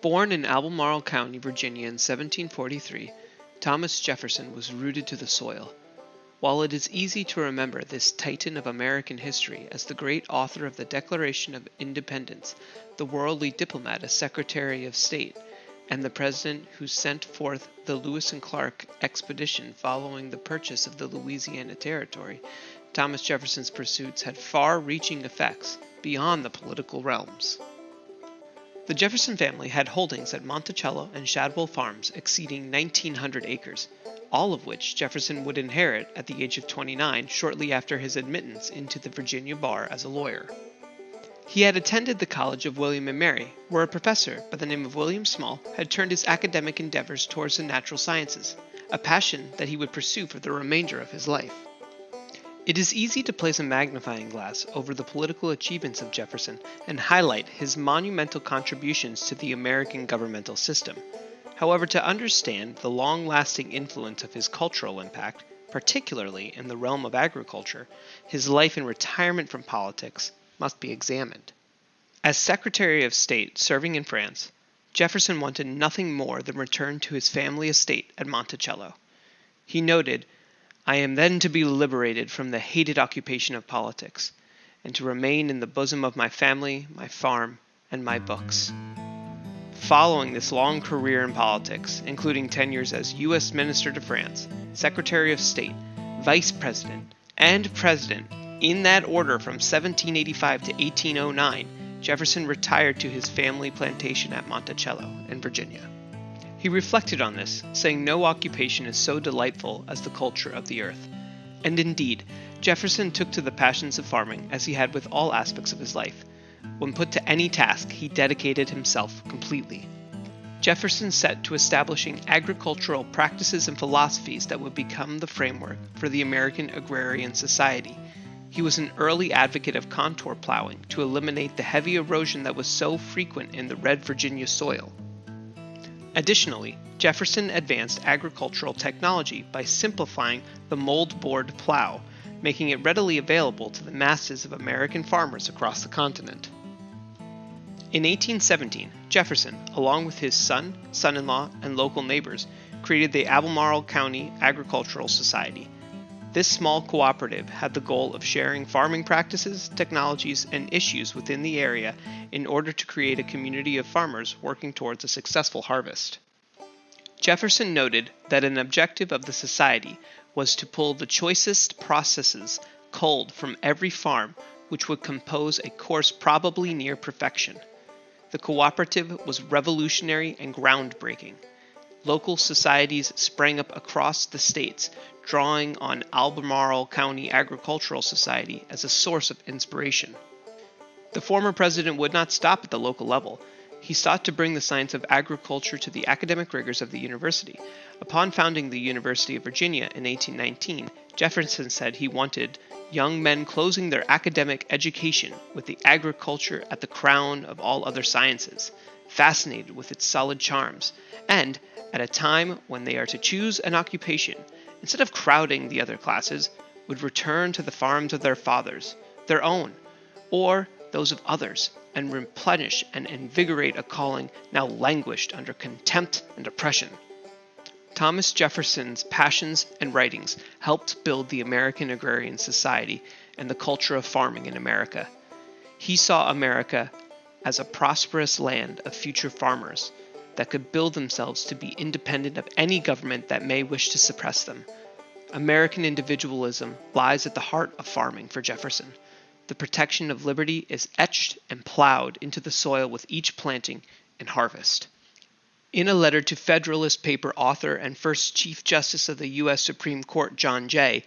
Born in Albemarle County, Virginia in 1743, Thomas Jefferson was rooted to the soil. While it is easy to remember this titan of American history as the great author of the Declaration of Independence, the worldly diplomat as Secretary of State, and the president who sent forth the Lewis and Clark expedition following the purchase of the Louisiana Territory, Thomas Jefferson's pursuits had far-reaching effects beyond the political realms. The Jefferson family had holdings at Monticello and Shadwell Farms exceeding 1,900 acres, all of which Jefferson would inherit at the age of 29 shortly after his admittance into the Virginia bar as a lawyer. He had attended the College of William and Mary, where a professor by the name of William Small had turned his academic endeavors towards the natural sciences, a passion that he would pursue for the remainder of his life. It is easy to place a magnifying glass over the political achievements of Jefferson and highlight his monumental contributions to the American governmental system. However, to understand the long-lasting influence of his cultural impact, particularly in the realm of agriculture, his life in retirement from politics must be examined. As Secretary of State serving in France, Jefferson wanted nothing more than return to his family estate at Monticello. He noted, "I am then to be liberated from the hated occupation of politics, and to remain in the bosom of my family, my farm, and my books." Following this long career in politics, including tenures as U.S. Minister to France, Secretary of State, Vice President, and President, in that order from 1785 to 1809, Jefferson retired to his family plantation at Monticello in Virginia. He reflected on this, saying no occupation is so delightful as the culture of the earth. And indeed, Jefferson took to the passions of farming as he had with all aspects of his life. When put to any task, he dedicated himself completely. Jefferson set to establishing agricultural practices and philosophies that would become the framework for the American Agrarian Society. He was an early advocate of contour plowing to eliminate the heavy erosion that was so frequent in the red Virginia soil. Additionally, Jefferson advanced agricultural technology by simplifying the moldboard plow, making it readily available to the masses of American farmers across the continent. In 1817, Jefferson, along with his son, son-in-law, and local neighbors, created the Albemarle County Agricultural Society. This small cooperative had the goal of sharing farming practices, technologies, and issues within the area in order to create a community of farmers working towards a successful harvest. Jefferson noted that an objective of the society was to pull the choicest processes culled from every farm, which would compose a course probably near perfection. The cooperative was revolutionary and groundbreaking. Local societies sprang up across the states, drawing on Albemarle County Agricultural Society as a source of inspiration. The former president would not stop at the local level. He sought to bring the science of agriculture to the academic rigors of the university. Upon founding the University of Virginia in 1819, Jefferson said he wanted young men closing their academic education with the agriculture at the crown of all other sciences, fascinated with its solid charms, and, at a time when they are to choose an occupation, instead of crowding the other classes, would return to the farms of their fathers, their own, or those of others, and replenish and invigorate a calling now languished under contempt and oppression. Thomas Jefferson's passions and writings helped build the American Agrarian Society and the culture of farming in America. He saw America as a prosperous land of future farmers that could build themselves to be independent of any government that may wish to suppress them. American individualism lies at the heart of farming for Jefferson. The protection of liberty is etched and plowed into the soil with each planting and harvest. In a letter to Federalist paper author and first Chief Justice of the U.S. Supreme Court John Jay,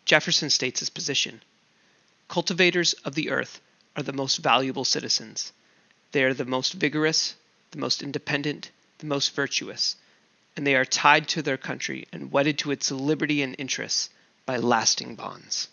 Jefferson states his position. Cultivators of the earth are the most valuable citizens. They are the most vigorous, the most independent, the most virtuous, and they are tied to their country and wedded to its liberty and interests by lasting bonds.